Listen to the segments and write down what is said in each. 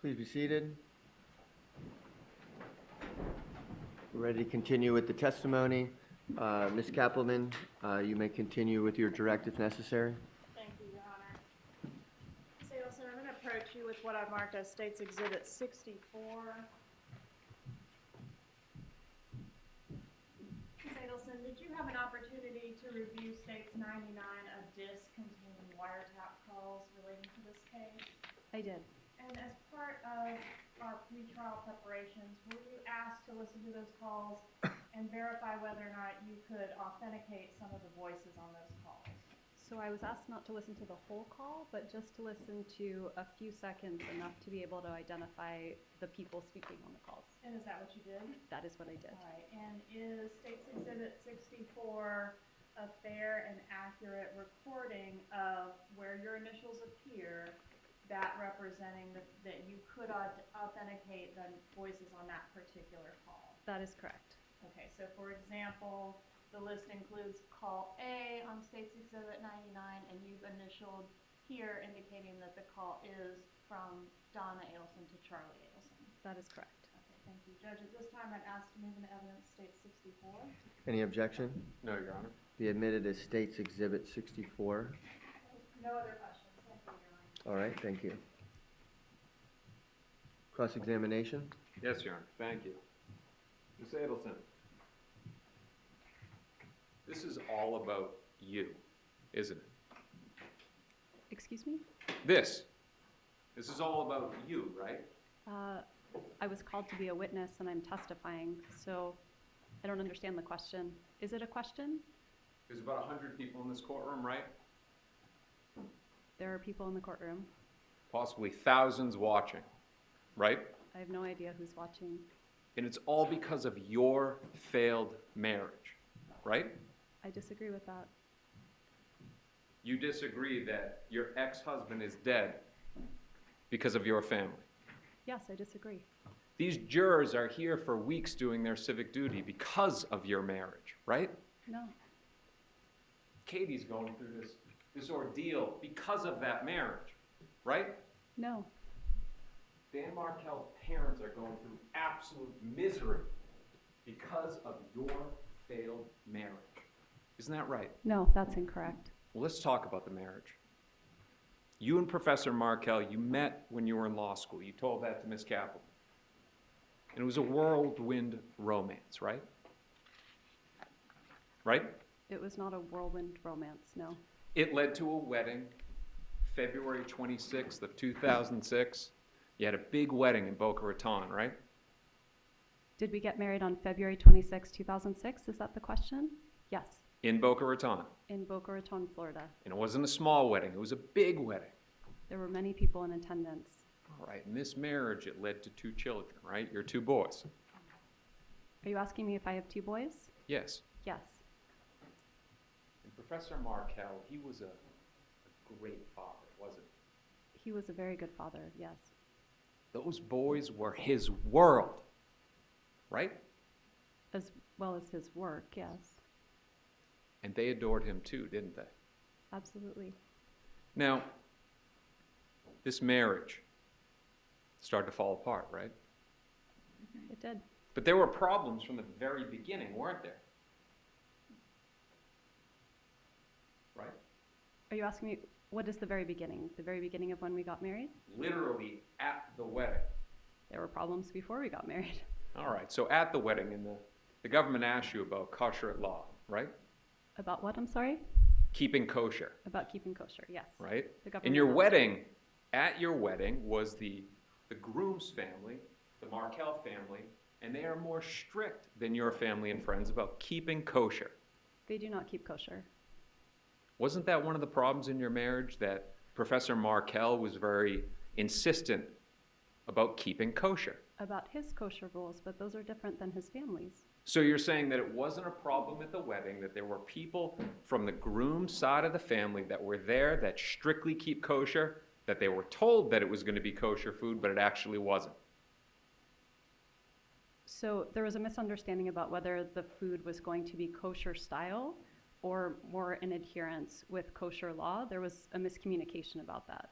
Please be seated. We're ready to continue with the testimony. Ms. Kappelman, you may continue with your direct if necessary. Thank you, Your Honor. Ms. Adelson, I'm going to approach you with what I've marked as State's Exhibit 64. Ms. Adelson, did you have an opportunity to review State's 99 of disks containing wiretap calls relating to this case? I did. And as part of our pretrial preparations, were you asked to listen to those calls and verify whether or not you could authenticate some of the voices on those calls? So I was asked not to listen to the whole call, but just to listen to a few seconds, enough to be able to identify the people speaking on the calls. And is that what you did? That is what I did. All right. And is State's Exhibit 64 a fair and accurate recording of where your initials appear, that representing that you could authenticate the voices on that particular call? That is correct. Okay, so for example, the list includes call A on State's Exhibit 99, and you've initialed here indicating that the call is from Donna Adelson to Charlie Adelson. That is correct. Okay, thank you. Judge, at this time I'd ask to move into evidence State 64. Any objection? No, Your Honor. Be admitted as State's Exhibit 64. No other questions. Thank you, Your Honor. All right, thank you. Cross-examination? Yes, Your Honor. Thank you. Ms. Adelson, this is all about you, isn't it? Excuse me? This is all about you, right? I was called to be a witness and I'm testifying, so I don't understand the question. Is it a question? There's about 100 people in this courtroom, right? There are people in the courtroom. Possibly thousands watching, right? I have no idea who's watching. And it's all because of your failed marriage, right? I disagree with that. You disagree that your ex-husband is dead because of your family. Yes, I disagree. These jurors are here for weeks doing their civic duty because of your marriage, right? No. Katie's going through this ordeal because of that marriage, right? No. Dan Markel's parents are going through absolute misery because of your failed marriage. Isn't that right? No, that's incorrect. Well, let's talk about the marriage. You and Professor Markel, you met when you were in law school. You told that to Ms. Kappelman. And it was a whirlwind romance, right? Right? It was not a whirlwind romance, no. It led to a wedding, February 26th of 2006. You had a big wedding in Boca Raton, right? Did we get married on February 26, 2006? Is that the question? Yes. In Boca Raton. In Boca Raton, Florida. And it wasn't a small wedding, it was a big wedding. There were many people in attendance. All right, in this marriage, it led to 2 children, right? Your 2 boys. Are you asking me if I have 2 boys? Yes. Yes. And Professor Markel, he was a great father, wasn't He was a very good father, yes. he? Those boys were his world, right? As well as his work, yes. And they adored him too, didn't they? Absolutely. Now, this marriage started to fall apart, right? It did. But there were problems from the very beginning, weren't there? Right? Are you asking me, what is the very beginning? The very beginning of when we got married? Literally at the wedding. There were problems before we got married. All right, so at the wedding, and the government asked you about kosher law, right? About what, I'm sorry? Keeping kosher. About keeping kosher, yes. Right? The government And your asked. wedding, at your wedding, was the groom's family, the Markel family, and they are more strict than your family and friends about keeping kosher. They do not keep kosher. Wasn't that one of the problems in your marriage, that Professor Markel was very insistent about keeping kosher? About his kosher rules, but those are different than his family's. So you're saying that it wasn't a problem at the wedding, that there were people from the groom's side of the family that were there that strictly keep kosher, that they were told that it was going to be kosher food, but it actually wasn't? So there was a misunderstanding about whether the food was going to be kosher style or more in adherence with kosher law. There was a miscommunication about that.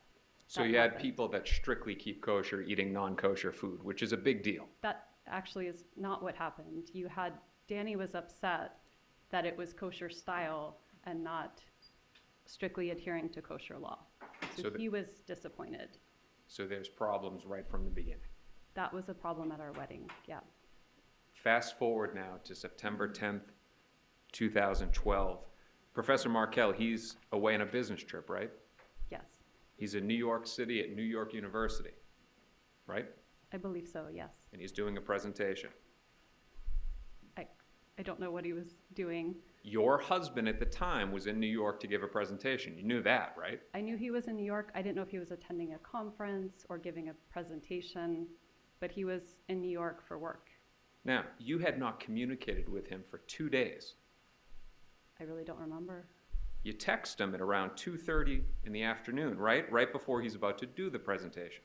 So that you had happened. people that strictly keep kosher eating non-kosher food, which is a big deal. That actually is not what happened. Danny was upset that it was kosher style and not strictly adhering to kosher law. So So he was disappointed. So there's problems right from the beginning. That was a problem at our wedding, yeah. Fast forward now to September 10th, 2012. Professor Markel, he's away on a business trip, right? Yes, He's in New York City at New York University, right? I believe so, yes. And he's doing a presentation. I don't know what he was doing. Your husband at the time was in New York to give a presentation. You knew that, right? I knew he was in New York. I didn't know if he was attending a conference or giving a presentation, but he was in New York for work. Now, you had not communicated with him for 2 days. I really don't remember. You text him at around 2:30 in the afternoon, right? Right before he's about to do the presentation.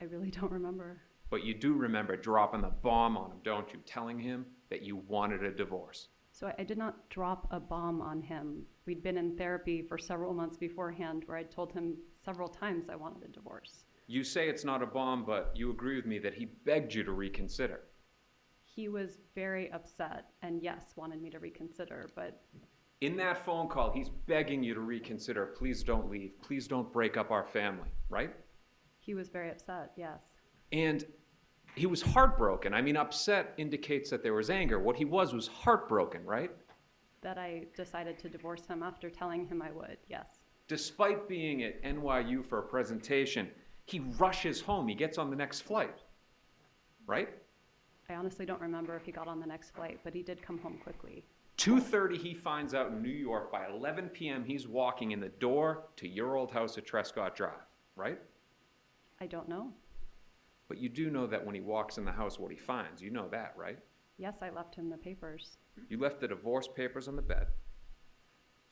I really don't remember. But you do remember dropping the bomb on him, don't you? Telling him that you wanted a divorce. So I did not drop a bomb on him. We'd been in therapy for several months beforehand where I told him several times I wanted a divorce. You say it's not a bomb, but you agree with me that he begged you to reconsider. He was very upset and yes, wanted me to reconsider, but In that phone call, he's begging you to reconsider. Please don't leave. Please don't break up our family, right? he was very upset, yes. And he was heartbroken. I mean, upset indicates that there was anger. What he was heartbroken, right? That I decided to divorce him after telling him I would, yes. Despite being at NYU for a presentation, he rushes home. He gets on the next flight, right? I honestly don't remember if he got on the next flight, but he did come home quickly. 2:30 he finds out in New York. By 11 p.m. he's walking in the door to your old house at Trescott Drive, right? I don't know. But you do know that when he walks in the house, what he finds. You know that, right? Yes, I left him the papers. You left the divorce papers on the bed,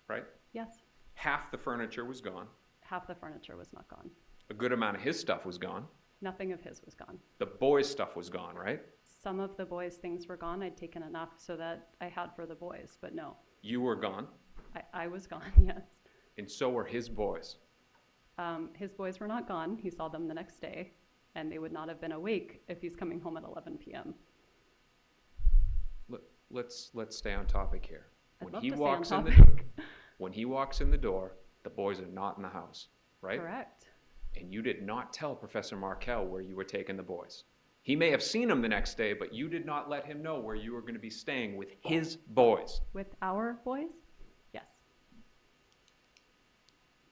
right? Yes, Half the furniture was gone. half the furniture was not gone. A good amount of his stuff was gone. Nothing of his was gone. The boys' stuff was gone, right? Some of the boys' things were gone. I'd taken enough so that I had for the boys, but no. You were gone, I was gone, yes. and so were his boys. His boys were not gone. He saw them the next day, and they would not have been awake if he's coming home at 11 p.m. Let's stay on topic here. I'd love to stay on the topic. when he walks in the door, the boys are not in the house, right? Correct. And you did not tell Professor Markel where you were taking the boys. He may have seen them the next day, but you did not let him know where you were going to be staying with his boys. With our boys? Yes.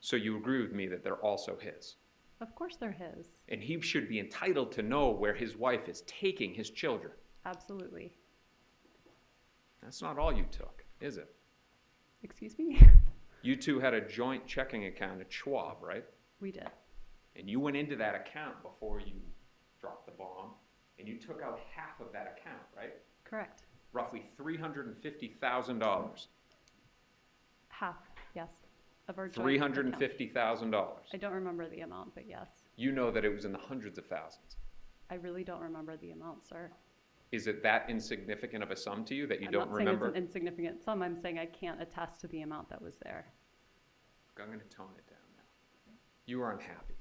So you agree with me that they're also his. Of course they're his. And he should be entitled to know where his wife is taking his children. Absolutely. That's not all you took, is it? Excuse me? You two had a joint checking account at Schwab, right? We did. And you went into that account before you dropped the bomb, and you took out half of that account, right? Correct. Roughly $350,000. Half, yes. Of our joint account. $350,000. I don't remember the amount, but yes. You know that it was in the hundreds of thousands. I really don't remember the amount, sir. Is it that insignificant of a sum to you that you I'm don't not saying remember? it's an insignificant sum. I'm saying I can't attest to the amount that was there. I'm going to tone it down now. You were unhappy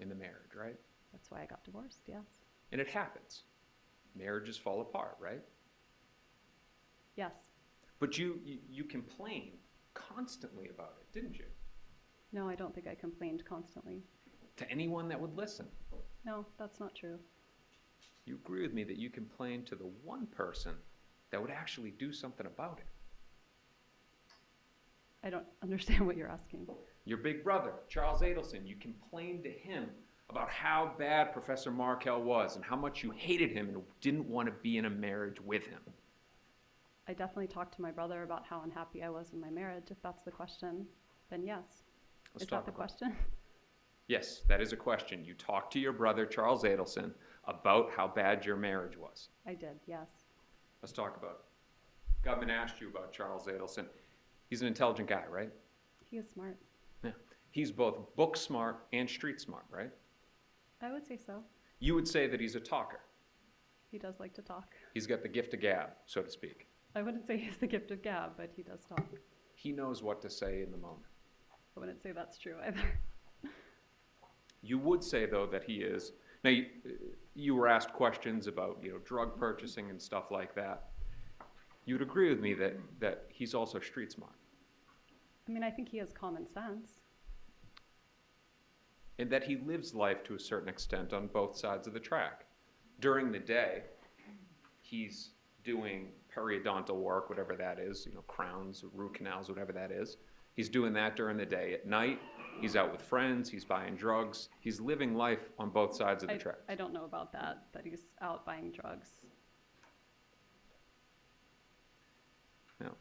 in the marriage, right? That's why I got divorced, yes. And it happens. Marriages fall apart, right? Yes. But you complained constantly about it, didn't you? No, I don't think I complained constantly. To anyone that would listen. No, that's not true. You agree with me that you complained to the one person that would actually do something about it. I don't understand what you're asking. Your big brother, Charles Adelson, you complained to him about how bad Professor Markel was and how much you hated him and didn't want to be in a marriage with him. I definitely talked to my brother about how unhappy I was in my marriage. If that's the question, then yes. Let's Is talk that the about it. question? Yes, that is a question. You talked to your brother, Charles Adelson, about how bad your marriage was. I did, yes. Let's talk about it. Government asked you about Charles Adelson. He's an intelligent guy, right? He is smart. Yeah. He's both book smart and street smart, right? I would say so. You would say that he's a talker. He does like to talk. He's got the gift of gab, so to speak. I wouldn't say he has the gift of gab, but he does talk. He knows what to say in the moment. I wouldn't say that's true either. You would say, though, that he is. Now, you were asked questions about, drug purchasing and stuff like that. You would agree with me that he's also street smart. I mean, I think he has common sense. And that he lives life to a certain extent on both sides of the track. During the day, he's doing periodontal work, whatever that is, crowns, root canals, whatever that is. He's doing that during the day. At night, he's out with friends, he's buying drugs. He's living life on both sides of the track. I don't know about that he's out buying drugs. Now,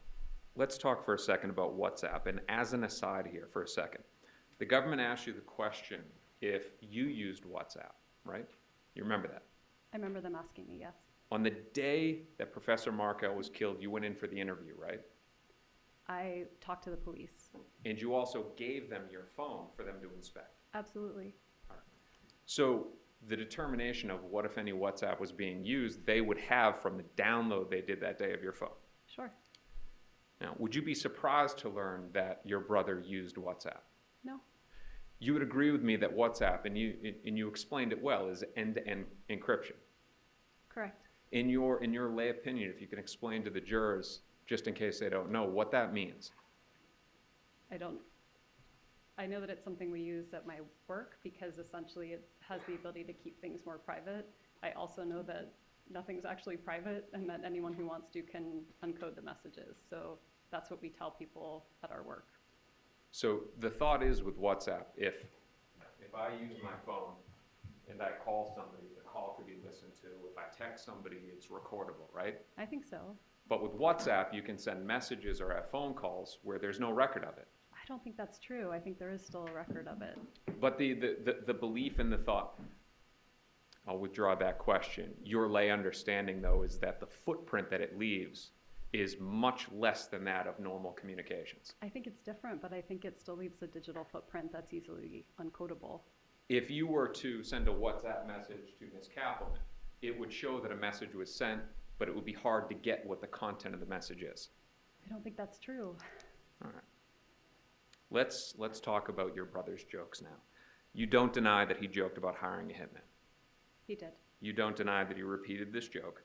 let's talk for a second about WhatsApp. And as an aside here for a second, the government asked you the question if you used WhatsApp, right? You remember that? I remember them asking me, yes. On the day that Professor Markel was killed, you went in for the interview, right? I talked to the police. And you also gave them your phone for them to inspect. Absolutely. All right. So the determination of what, if any, WhatsApp was being used, they would have from the download they did that day of your phone. Sure. Now, would you be surprised to learn that your brother used WhatsApp? No. You would agree with me that WhatsApp, and you explained it well, is end-to-end encryption. Correct. In your lay opinion, if you can explain to the jurors, just in case they don't know, what that means. I know that it's something we use at my work because essentially it has the ability to keep things more private. I also know that nothing's actually private and that anyone who wants to can uncode the messages. So that's what we tell people at our work. So the thought is with WhatsApp, if I use my phone and I call somebody, the call could be listened to. If I text somebody, it's recordable, right? I think so. But with WhatsApp, you can send messages or have phone calls where there's no record of it. I don't think that's true. I think there is still a record of it. But the belief and the thought, I'll withdraw that question. Your lay understanding, though, is that the footprint that it leaves is much less than that of normal communications. I think it's different, but I think it still leaves a digital footprint that's easily uncodable. If you were to send a WhatsApp message to Ms. Kappelman, it would show that a message was sent, but it would be hard to get what the content of the message is. I don't think that's true. All right. Let's talk about your brother's jokes now. You don't deny that he joked about hiring a hitman. He did. You don't deny that he repeated this joke.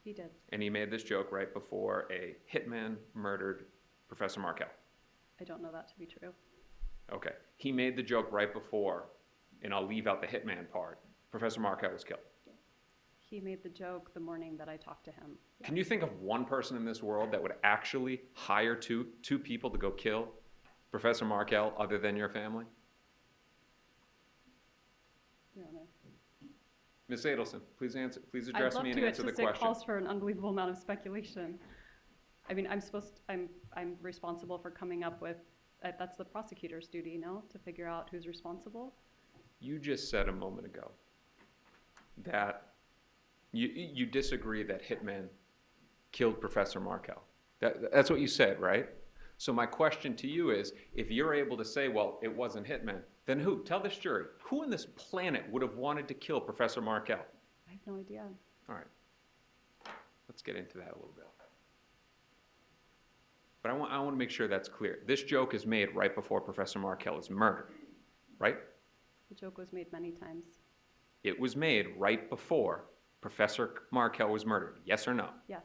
He did. And he made this joke right before a hitman murdered Professor Markel. I don't know that to be true. Okay. He made the joke right before, and I'll leave out the hitman part, Professor Markel was killed. He made the joke the morning that I talked to him. Yes. Can you think of one person in this world that would actually hire two people to go kill Professor Markel other than your family? Your Honor. Ms. Adelson, please address me and answer the I'd love to. It calls question. for an unbelievable amount of speculation. I mean, I'm responsible for coming up with, that's the prosecutor's duty, no? To figure out who's responsible. You just said a moment ago that you disagree that hitman killed Professor Markel. That's what you said, right? So my question to you is, if you're able to say, well, it wasn't hitman, then who? Tell this jury. Who on this planet would have wanted to kill Professor Markel? I have no idea. All right. Let's get into that a little bit. But I want to make sure that's clear. This joke is made right before Professor Markel is murdered, right? The joke was made many times. It was made right before Professor Markel was murdered. Yes or no? Yes.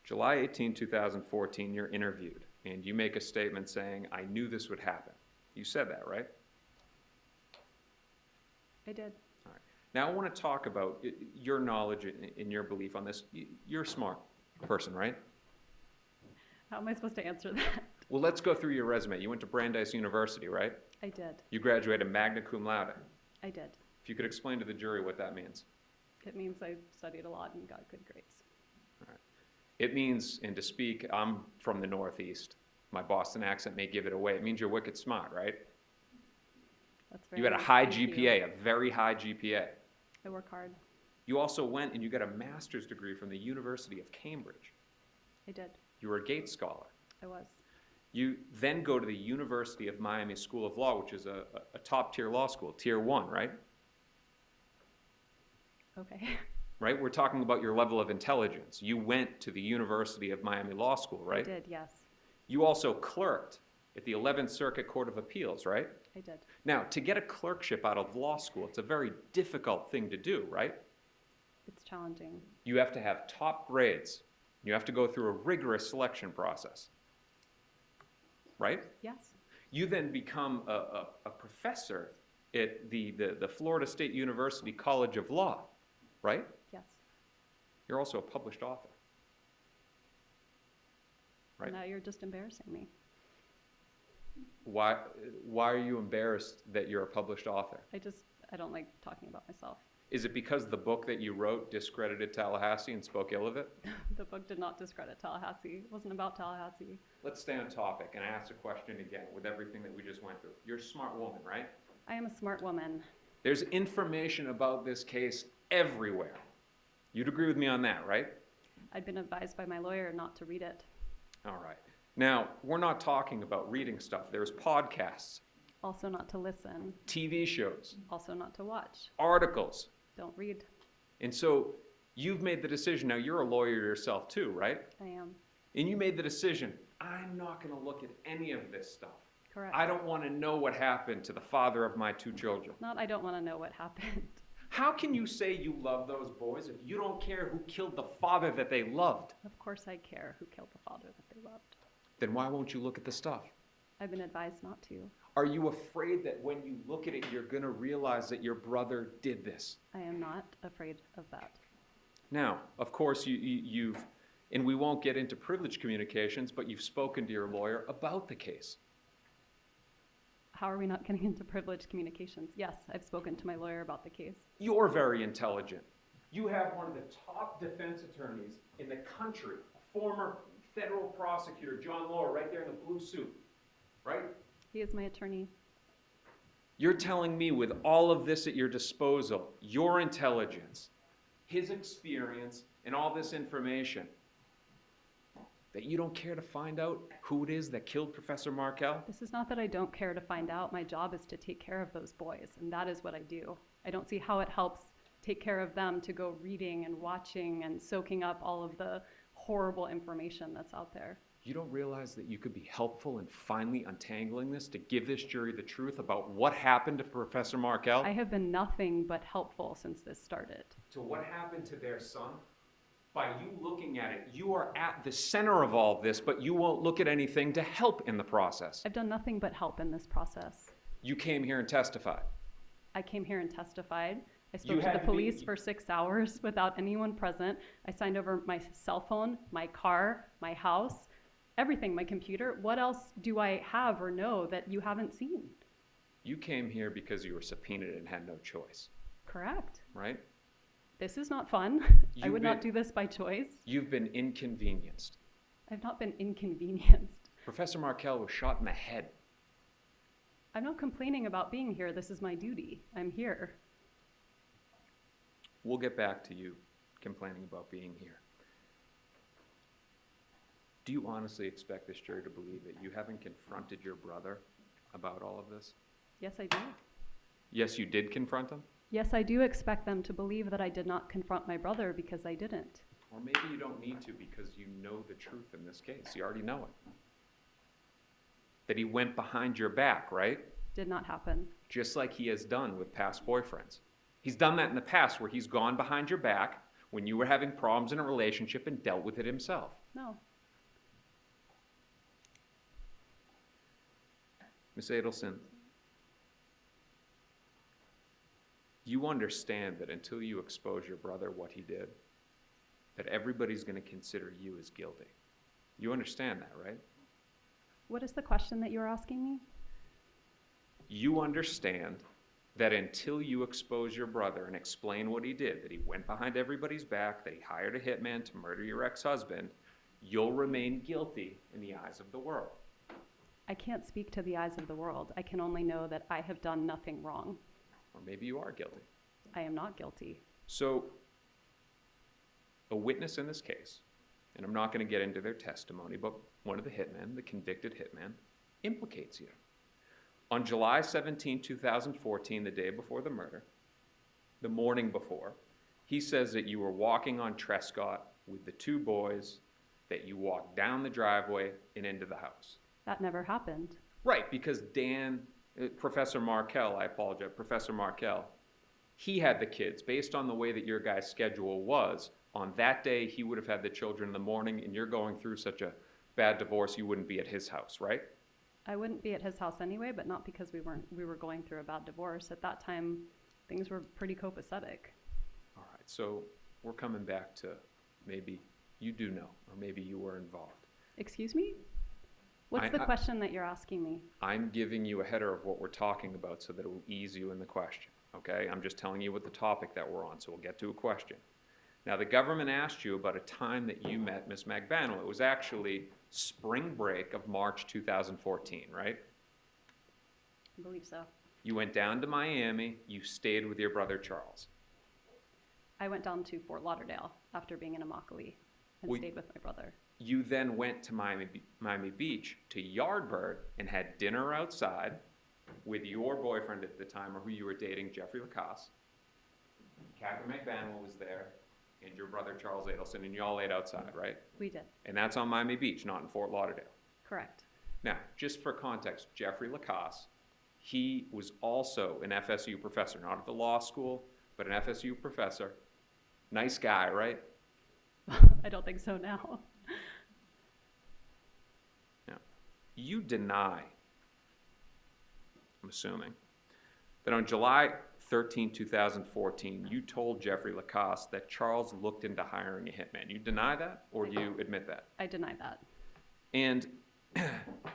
July 18, 2014, you're interviewed, and you make a statement saying, I knew this would happen. You said that, right? I did. All right. Now I want to talk about your knowledge and your belief on this. You're a smart person, right? How am I supposed to answer that? Well, let's go through your resume. You went to Brandeis University, right? I did. You graduated magna cum laude. I did. If you could explain to the jury what that means. It means I studied a lot and got good grades. All right. It means, and to speak, I'm from the Northeast. My Boston accent may give it away. It means you're wicked smart, right? That's very You had a nice. high Thank GPA, you. a very high GPA. I work hard. You also went and you got a master's degree from the University of Cambridge. I did. You were a Gates Scholar. I was. You then go to the University of Miami School of Law, which is a top-tier law school, Tier 1, right? Okay. Right? We're talking about your level of intelligence. You went to the University of Miami Law School, right? I did, yes. You also clerked at the 11th Circuit Court of Appeals, right? I did. Now, to get a clerkship out of law school, it's a very difficult thing to do, right? It's challenging. You have to have top grades. You have to go through a rigorous selection process, right? Yes. You then become a professor at the Florida State University College of Law, right? Yes. You're also a published author, right? Now you're just embarrassing me. Why are you embarrassed that you're a published author? I don't like talking about myself. Is it because the book that you wrote discredited Tallahassee and spoke ill of it? The book did not discredit Tallahassee. It wasn't about Tallahassee. Let's stay on topic and ask a question again with everything that we just went through. You're a smart woman, right? I am a smart woman. There's information about this case everywhere. You'd agree with me on that, right? I'd been advised by my lawyer not to read it. All right. Now, we're not talking about reading stuff. There's podcasts, Also not to listen. TV shows, Also not to watch. articles. Don't read. And so you've made the decision. Now, you're a lawyer yourself too, right? I am. And you made the decision, I'm not going to look at any of this stuff. Correct. I don't want to know what happened to the father of my 2 children. Not I don't want to know what happened. How can you say you love those boys if you don't care who killed the father that they loved? Of course I care who killed the father that they loved. Then why won't you look at the stuff? I've been advised not to. Are you afraid that when you look at it, you're going to realize that your brother did this? I am not afraid of that. Now, of course, you've, and we won't get into privileged communications, but you've spoken to your lawyer about the case. How are we not getting into privileged communications? Yes, I've spoken to my lawyer about the case. You're very intelligent. You have one of the top defense attorneys in the country, a former federal prosecutor, John Lohr, right there in the blue suit, right? He is my attorney. You're telling me with all of this at your disposal, your intelligence, his experience, and all this information, that you don't care to find out who it is that killed Professor Markel? This is not that I don't care to find out. My job is to take care of those boys, and that is what I do. I don't see how it helps take care of them to go reading and watching and soaking up all of the horrible information that's out there. You don't realize that you could be helpful in finally untangling this to give this jury the truth about what happened to Professor Markel? I have been nothing but helpful since this started. To what happened to their son? By you looking at it, you are at the center of all this, but you won't look at anything to help in the process. I've done nothing but help in this process. You came here and testified. I came here and testified. I spoke to the police for 6 hours without anyone present. I signed over my cell phone, my car, my house, everything, my computer. What else do I have or know that you haven't seen? You came here because you were subpoenaed and had no choice. Correct. Right? This is not fun. I would not do this by choice. You've been inconvenienced. I've not been inconvenienced. Professor Markel was shot in the head. I'm not complaining about being here. This is my duty. I'm here. We'll get back to you complaining about being here. Do you honestly expect this jury to believe that you haven't confronted your brother about all of this? Yes, I do. Yes, you did confront him? Yes, I do expect them to believe that I did not confront my brother because I didn't. Or maybe you don't need to because you know the truth in this case. You already know it. That he went behind your back, right? Did not happen. Just like he has done with past boyfriends. He's done that in the past where he's gone behind your back when you were having problems in a relationship and dealt with it himself. No. Ms. Adelson, you understand that until you expose your brother what he did, that everybody's going to consider you as guilty. You understand that, right? What is the question that you're asking me? You understand that until you expose your brother and explain what he did, that he went behind everybody's back, that he hired a hitman to murder your ex-husband, you'll remain guilty in the eyes of the world. I can't speak to the eyes of the world. I can only know that I have done nothing wrong. Or maybe you are guilty. I am not guilty. So, a witness in this case, and I'm not going to get into their testimony, but one of the hitmen, the convicted hitman, implicates you. On July 17, 2014, the day before the murder, the morning before, he says that you were walking on Trescott with the 2 boys that you walked down the driveway and into the house. That never happened. Right, because Professor Markel, I apologize, Professor Markel, he had the kids. Based on the way that your guy's schedule was, on that day he would have had the children in the morning, and you're going through such a bad divorce, you wouldn't be at his house, right? I wouldn't be at his house anyway, but not because we were going through a bad divorce. At that time, things were pretty copacetic. All right, so we're coming back to maybe you do know, or maybe you were involved. Excuse me? What's the question that you're asking me? I'm giving you a header of what we're talking about so that it will ease you in the question, okay? I'm just telling you what the topic that we're on, so we'll get to a question. Now, the government asked you about a time that you met Ms. Magbanua. It was actually spring break of March 2014, right? I believe so. You went down to Miami. You stayed with your brother Charles. I went down to Fort Lauderdale after being in Immokalee and stayed with my brother. You then went to Miami Beach to Yardbird and had dinner outside with your boyfriend at the time, or who you were dating, Jeffrey Lacasse. Katherine Magbanua was there, and your brother Charles Adelson, and you all ate outside, right? We did. And that's on Miami Beach, not in Fort Lauderdale. Correct. Now, just for context, Jeffrey Lacasse, he was also an FSU professor, not at the law school, but an FSU professor. Nice guy, right? I don't think so now. Now, you deny, I'm assuming, that on July 13, 2014, you told Jeffrey Lacasse that Charles looked into hiring a hitman. You deny that, or you admit that? I deny that. And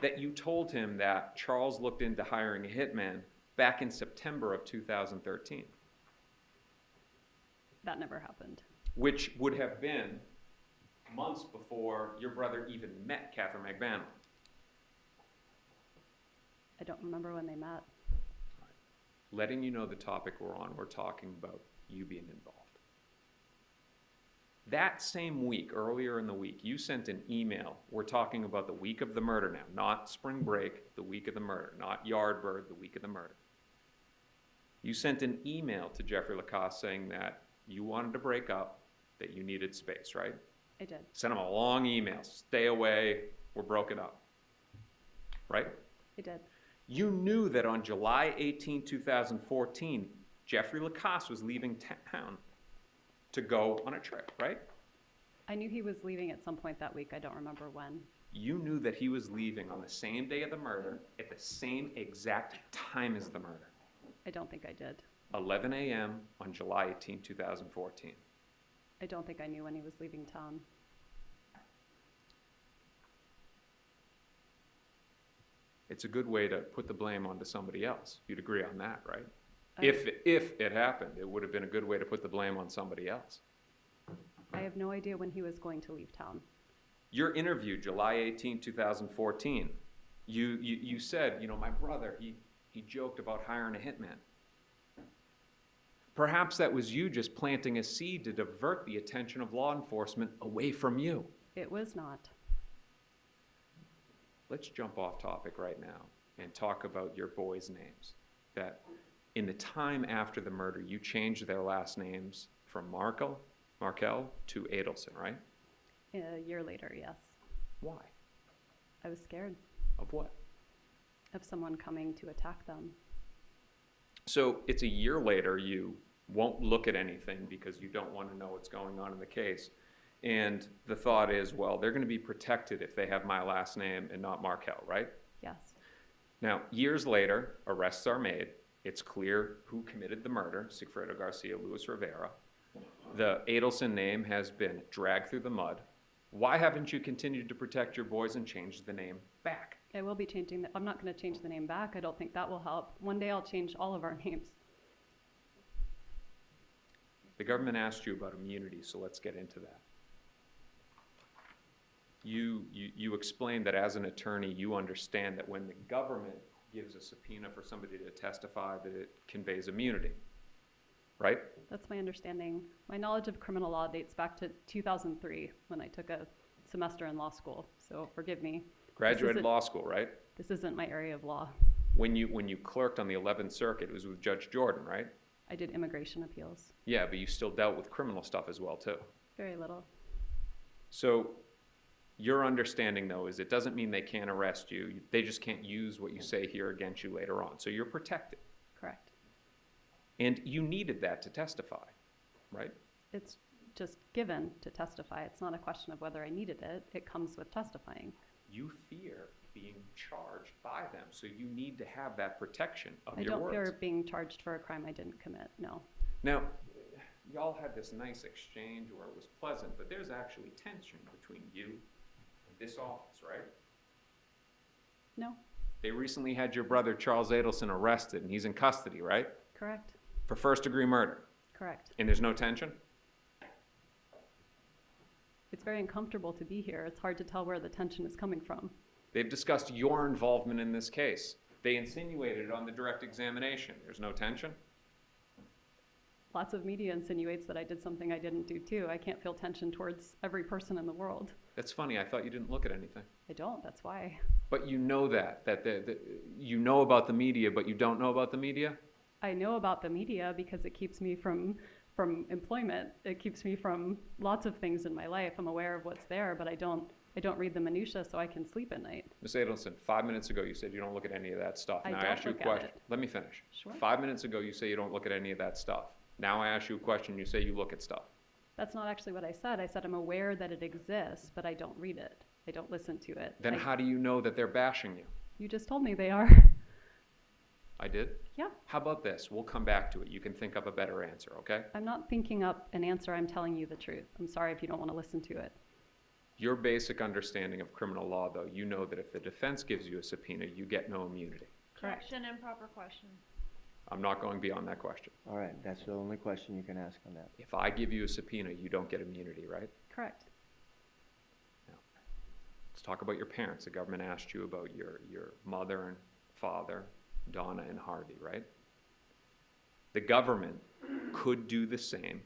that you told him that Charles looked into hiring a hitman back in September of 2013. That never happened. Which would have been months before your brother even met Katherine Magbanua. I don't remember when they met. Letting you know the topic we're on, we're talking about you being involved. That same week, earlier in the week, you sent an email. We're talking about the week of the murder now, not spring break, the week of the murder, not Yardbird, the week of the murder. You sent an email to Jeffrey Lacasse saying that you wanted to break up, that you needed space, right? I did. Sent him a long email, stay away, we're broken up, right? I did. You knew that on July 18, 2014, Jeffrey Lacasse was leaving town to go on a trip, right? I knew he was leaving at some point that week. I don't remember when. You knew that he was leaving on the same day of the murder at the same exact time as the murder. I don't think I did. 11 a.m. on July 18, 2014. I don't think I knew when he was leaving town. It's a good way to put the blame onto somebody else. You'd agree on that, right? If it happened, it would have been a good way to put the blame on somebody else. I have no idea when he was going to leave town. Your interview, July 18, 2014, you said, you know, my brother, he joked about hiring a hitman. Perhaps that was you just planting a seed to divert the attention of law enforcement away from you. It was not. Let's jump off topic right now and talk about your boys' names. That in the time after the murder, you changed their last names from Markel to Adelson, right? A year later, yes. Why? I was scared Of what? of someone coming to attack them. So it's a year later, you won't look at anything because you don't want to know what's going on in the case. And the thought is, well, they're going to be protected if they have my last name and not Markel, right? Yes. Now, years later, arrests are made. It's clear who committed the murder, Sigfredo Garcia, Luis Rivera. The Adelson name has been dragged through the mud. Why haven't you continued to protect your boys and changed the name back? I will be changing I'm not going to change the name back. I don't think that will help. One day I'll change all of our names. The government asked you about immunity, so let's get into that. You explained that as an attorney, you understand that when the government gives a subpoena for somebody to testify, that it conveys immunity, right? That's my understanding. My knowledge of criminal law dates back to 2003 when I took a semester in law school, so forgive me. Graduated law school, right? This isn't my area of law. When you clerked on the 11th Circuit, it was with Judge Jordan, right? I did immigration appeals. Yeah, but you still dealt with criminal stuff as well, too. Very little. So Your understanding, though, is it doesn't mean they can't arrest you. They just can't use what you say here against you later on. So you're protected. Correct. And you needed that to testify, right? It's just given to testify. It's not a question of whether I needed it. It comes with testifying. You fear being charged by them, so you need to have that protection of I your don't words. fear being charged for a crime I didn't commit, no. Now, y'all had this nice exchange where it was pleasant, but there's actually tension between you and this office, right? No, They recently had your brother, Charles Adelson, arrested, and he's in custody, right? correct, For first-degree murder. correct. And there's no tension? It's very uncomfortable to be here. It's hard to tell where the tension is coming from. They've discussed your involvement in this case. They insinuated it on the direct examination. There's no tension? Lots of media insinuates that I did something I didn't do too. I can't feel tension towards every person in the world. That's funny. I thought you didn't look at anything. I don't, that's why. But you know that you know about the media, but you don't know about the media? I know about the media because it keeps me from employment. It keeps me from lots of things in my life. I'm aware of what's there, but I don't read the minutia so I can sleep at night. Ms. Adelson, 5 minutes ago you said you don't look at any of that stuff. I Now don't ask you a look at question. it. Let me finish. Sure. 5 minutes ago you say you don't look at any of that stuff. Now I ask you a question, you say you look at stuff. That's not actually what I said. I said I'm aware that it exists, but I don't read it. I don't listen to it. Then how do you know that they're bashing you? You just told me they are. I did? Yeah. How about this? We'll come back to it. You can think up a better answer, okay? I'm not thinking up an answer. I'm telling you the truth. I'm sorry if you don't want to listen to it. Your basic understanding of criminal law, though, you know that if the defense gives you a subpoena, you get no immunity. Correct. Objection, improper question. I'm not going beyond that question. All right, that's the only question you can ask on that. If I give you a subpoena, you don't get immunity, right? Correct. Let's talk about your parents. The government asked you about your mother and father, Donna and Harvey, right? The government could do the same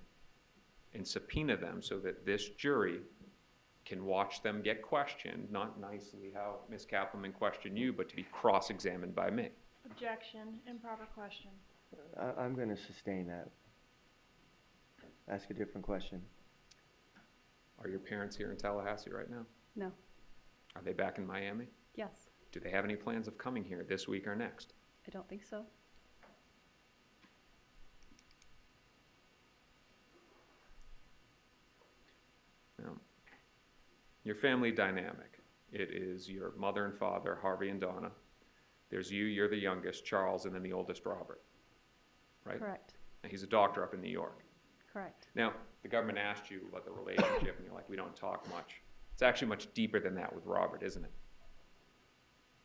and subpoena them so that this jury can watch them get questioned, not nicely how Ms. Kappelman questioned you, but to be cross-examined by me. Objection, improper question. I'm going to sustain that. Ask a different question. Are your parents here in Tallahassee right now? No. Are they back in Miami? Yes. Do they have any plans of coming here this week or next? I don't think so. Now, your family dynamic. It is your mother and father, Harvey and Donna. There's you, you're the youngest, Charles, and then the oldest, Robert. Right? Correct. And he's a doctor up in New York. Correct. Now, the government asked you about the relationship, and you're like, we don't talk much. It's actually much deeper than that with Robert, isn't it?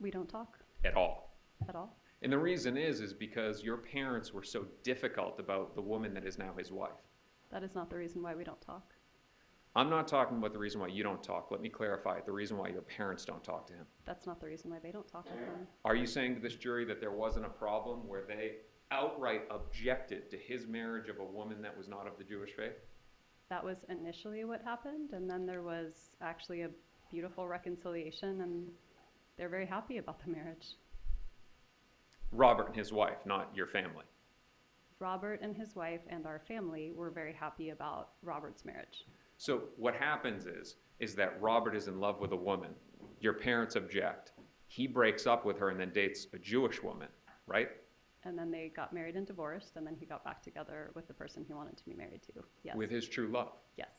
We don't talk At all. at all. And the reason is because your parents were so difficult about the woman that is now his wife. That is not the reason why we don't talk. I'm not talking about the reason why you don't talk. Let me clarify it. The reason why your parents don't talk to him. That's not the reason why they don't talk with them. Are you saying to this jury that there wasn't a problem where they outright objected to his marriage of a woman that was not of the Jewish faith? That was initially what happened, and then there was actually a beautiful reconciliation, and they're very happy about the marriage. Robert and his wife, not your family. Robert and his wife and our family were very happy about Robert's marriage. So what happens is that Robert is in love with a woman. Your parents object. He breaks up with her and then dates a Jewish woman, right? And then they got married and divorced, and then he got back together with the person he wanted to be married to. Yes. With his true love. Yes.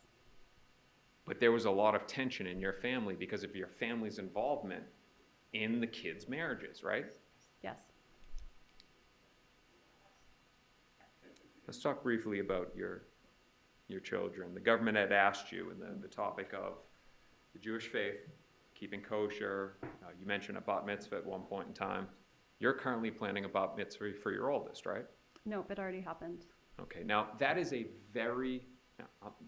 But there was a lot of tension in your family because of your family's involvement in the kids' marriages, right? Yes. Let's talk briefly about your children. The government had asked you in the topic of the Jewish faith, keeping kosher. You mentioned a bat mitzvah at one point in time. You're currently planning a bat mitzvah for your oldest, right? No, it already happened. Okay, now that is a very,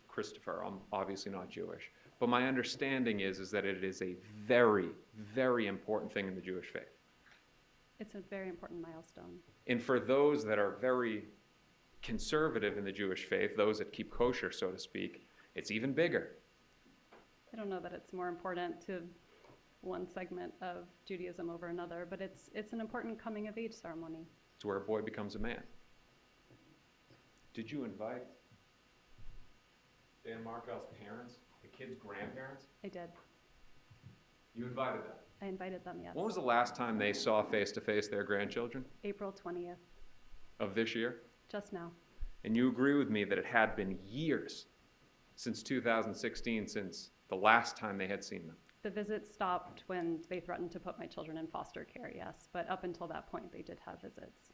Christopher, I'm obviously not Jewish, but my understanding is that it is a very, very important thing in the Jewish faith. It's a very important milestone. And for those that are very conservative in the Jewish faith, those that keep kosher, so to speak, it's even bigger. I don't know that it's more important to one segment of Judaism over another, but it's an important coming of age ceremony. It's where a boy becomes a man. Did you invite Dan Markel's parents, the kid's grandparents? I did. You invited them. I invited them, yes. When was the last time they saw face-to-face their grandchildren? April 20th, Of this year? just now. And you agree with me that it had been years since 2016 since the last time they had seen them? The visit stopped when they threatened to put my children in foster care, yes. But up until that point, they did have visits.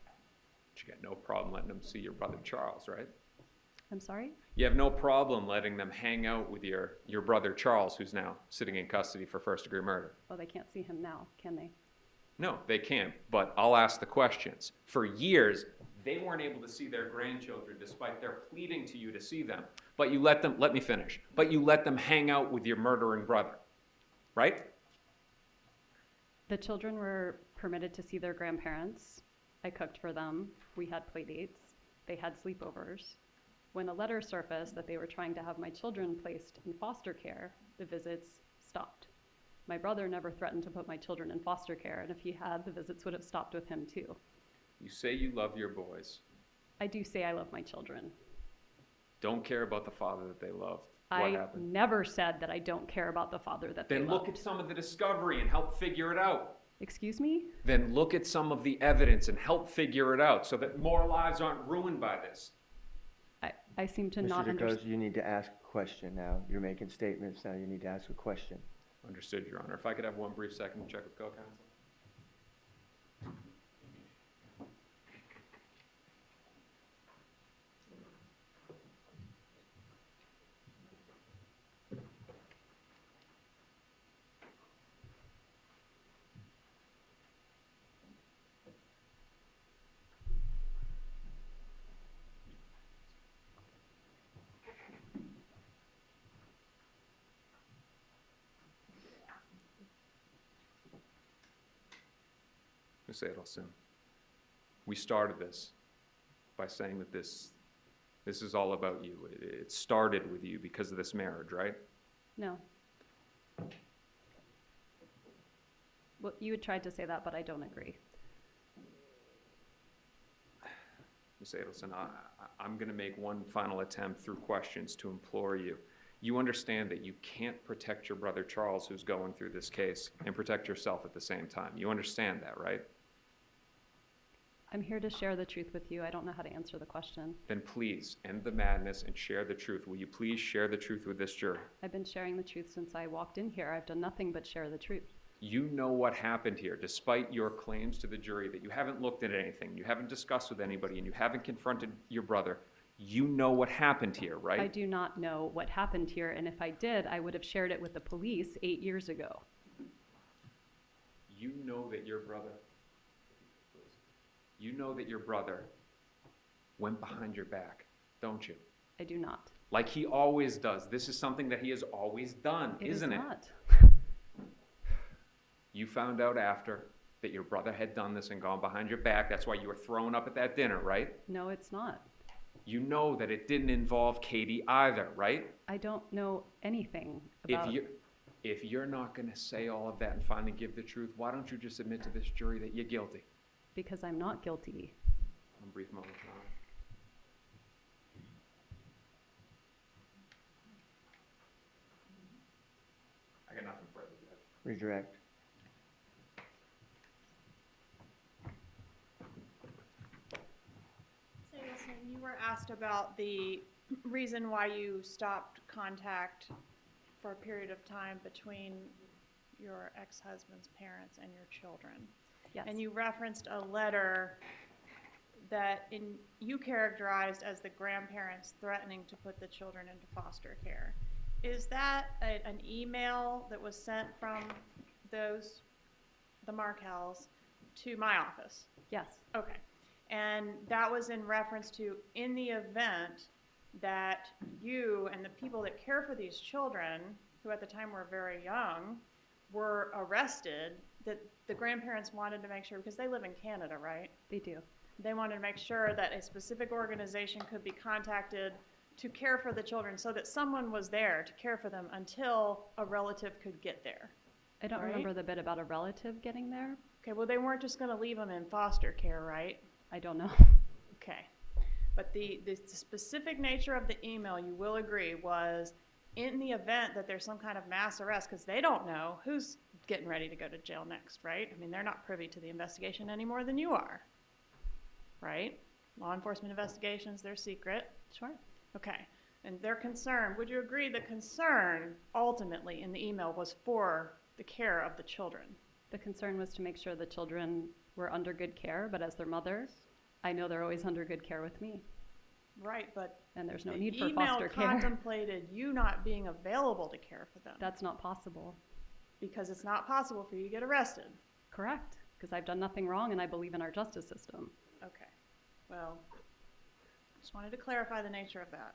But you got no problem letting them see your brother Charles, right? I'm sorry? You have no problem letting them hang out with your brother Charles, who's now sitting in custody for first-degree murder. Well, they can't see him now, can they? No, they can't, but I'll ask the questions. For years, they weren't able to see their grandchildren despite their pleading to you to see them. But you let them, let me finish, but you let them hang out with your murdering brother, right? The children were permitted to see their grandparents. I cooked for them. We had play dates. They had sleepovers. When a letter surfaced that they were trying to have my children placed in foster care, the visits stopped. My brother never threatened to put my children in foster care, and if he had, the visits would have stopped with him too. You say you love your boys. I do say I love my children. Don't care about the father that they loved. What I happened? never said that I don't care about the father that they Then loved. look at some of the discovery and help figure it out. Excuse me? Then look at some of the evidence and help figure it out so that more lives aren't ruined by this. I seem to Mr. not DeCosta, understand. you need to ask a question now. You're making statements now. You need to ask a question. Understood, Your Honor. If I could have one brief second to check with co-counsel. Ms. Adelson, we started this by saying that this is all about you. It started with you because of this marriage, right? No. Well, you had tried to say that, but I don't agree. Ms. Adelson, I'm going to make one final attempt through questions to implore you. You understand that you can't protect your brother Charles, who's going through this case, and protect yourself at the same time. You understand that, right? I'm here to share the truth with you. I don't know how to answer the question. Then please end the madness and share the truth. Will you please share the truth with this jury? I've been sharing the truth since I walked in here. I've done nothing but share the truth. You know what happened here, despite your claims to the jury that you haven't looked at anything, you haven't discussed with anybody, and you haven't confronted your brother. You know what happened here, right? I do not know what happened here, and if I did, I would have shared it with the police 8 years ago. You know that your brother, went behind your back, don't you? I do not. Like he always does. This is something that he has always done, isn't it? It is not. You found out after that your brother had done this and gone behind your back. That's why you were thrown up at that dinner, right? No, it's not. You know that it didn't involve Katie either, right? I don't know anything about... If you're not going to say all of that and finally give the truth, why don't you just admit to this jury that you're guilty? Because I'm not guilty. One brief moment, Your Honor. I got nothing further, Judge. Redirect. So you were asked about the reason why you stopped contact for a period of time between your ex-husband's parents and your children. Yes. And you referenced a letter that you characterized as the grandparents threatening to put the children into foster care. Is that an email that was sent from the Markels to my office? Yes. Okay. And that was in reference to, in the event that you and the people that care for these children, who at the time were very young, were arrested, that the grandparents wanted to make sure, because they live in Canada, right? They do. They wanted to make sure that a specific organization could be contacted to care for the children so that someone was there to care for them until a relative could get there. I don't Right? remember the bit about a relative getting there. Okay, well, they weren't just going to leave them in foster care, right? I don't know. Okay. But the specific nature of the email, you will agree, was in the event that there's some kind of mass arrest, because they don't know who's getting ready to go to jail next, right? I mean, they're not privy to the investigation any more than you are, right? Law enforcement investigations, they're secret. Sure. Okay, and their concern, would you agree the concern ultimately in the email was for the care of the children? The concern was to make sure the children were under good care, but as their mother, I know they're always under good care with me, Right, but and there's no the need for email foster care. contemplated you not being available to care for them. That's not possible. Because it's not possible for you to get arrested. Correct, because I've done nothing wrong and I believe in our justice system. Okay, well, just wanted to clarify the nature of that.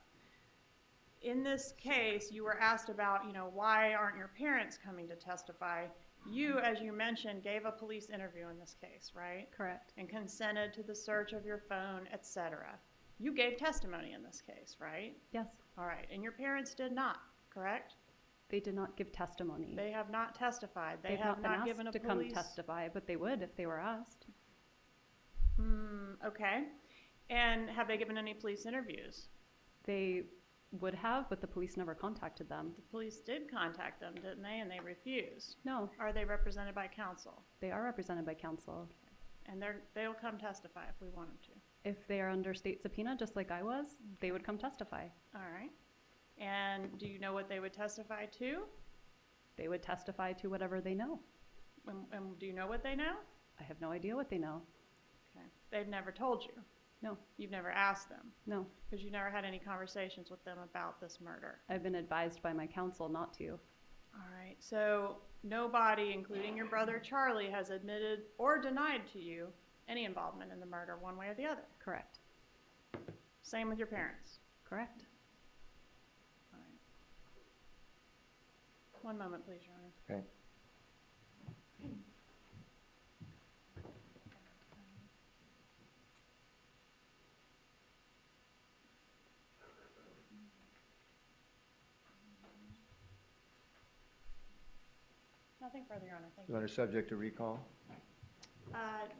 In this case, you were asked about, you know, why aren't your parents coming to testify? You, as you mentioned, gave a police interview in this case, right? Correct. And consented to the search of your phone, etc. You gave testimony in this case, right? Yes, All right, and your parents did not, correct? they did not give testimony. They have not testified. They They've have not been not given a asked to police. come testify, but they would if they were asked. Okay. And have they given any police interviews? They would have, but the police never contacted them. The police did contact them, didn't they? And they refused. No, Are they represented by counsel? they are represented by counsel. And they'll come testify if we want them to. If they are under state subpoena, just like I was, they would come testify. All right. And do you know what they would testify to? They would testify to whatever they know. And do you know what they know? I have no idea what they know. Okay. They've never told you. No, You've never asked them no. because you never had any conversations with them about this murder. I've been advised by my counsel not to. All right. So nobody, including your brother Charlie, has admitted or denied to you any involvement in the murder one way or the other. Correct. Same with your parents. Correct. All right. One moment, please, Your Honor. Okay. Nothing further, Your Honor. Thank You you. want her subject to recall?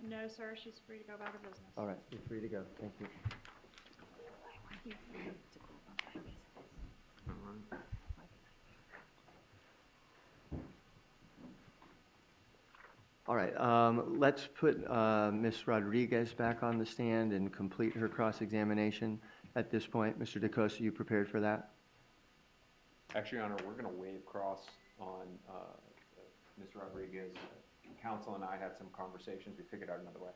No, sir. She's free to go about her business. All right, you're free to go. Thank you. All right, let's put Ms. Rodriguez back on the stand and complete her cross-examination at this point. Mr. DeCosta, you prepared for that? Actually, Your Honor, we're going to waive cross on Ms. Rodriguez. Counsel and I had some conversations. We figured out another way.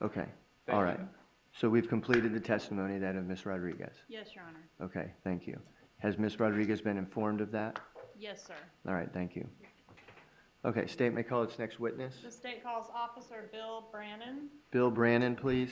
Okay, Thank all you. right. So we've completed the testimony then of Ms. Rodriguez. Yes, Your Honor. Okay, thank you. Has Ms. Rodriguez been informed of that? Yes, sir. All right, thank you. Okay, state may call its next witness. The state calls Officer Bill Brannon. Bill Brannon, please.